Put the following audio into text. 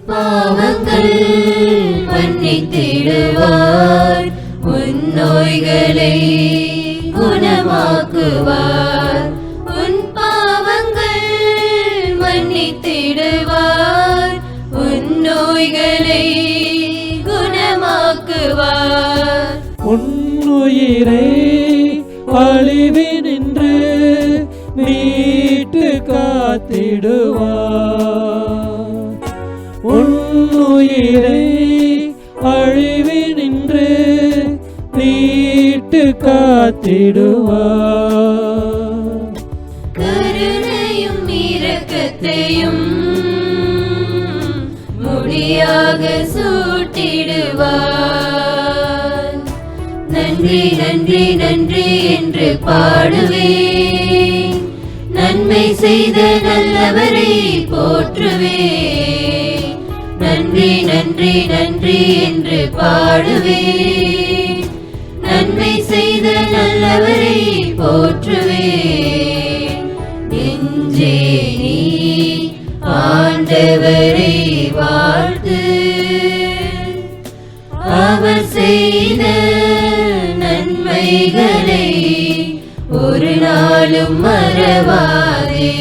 பாவங்கள் மன்னித்திடுவார், உன் நோய்களை குணமாக்குவார். உன் பாவங்கள் மன்னித்திடுவார், உன் நோய்களை குணமாக்குவார். உன்னுயிரை அழிவினின்று மீட்டு காத்திடுவார். உன்னுயிரை அழிவினின்று மீட்டு காத்திடுவார். கருணையும் இரக்கத்தையும் முடியாக சூட்டிடுவார். நன்றி நன்றி நன்றி என்று பாடுவேன், நன்மை செய்த நல்லவரை போற்றுவேன். நன்றி நன்றி நன்றி என்று பாடுவேன், நன்மை செய்த நல்லவரை போற்றுவேன். நெஞ்சே நீ ஆண்டவரை வாழ்த்து, அவர் செய்த நன்மைகளை ஒரு நாளும் மறவாதே.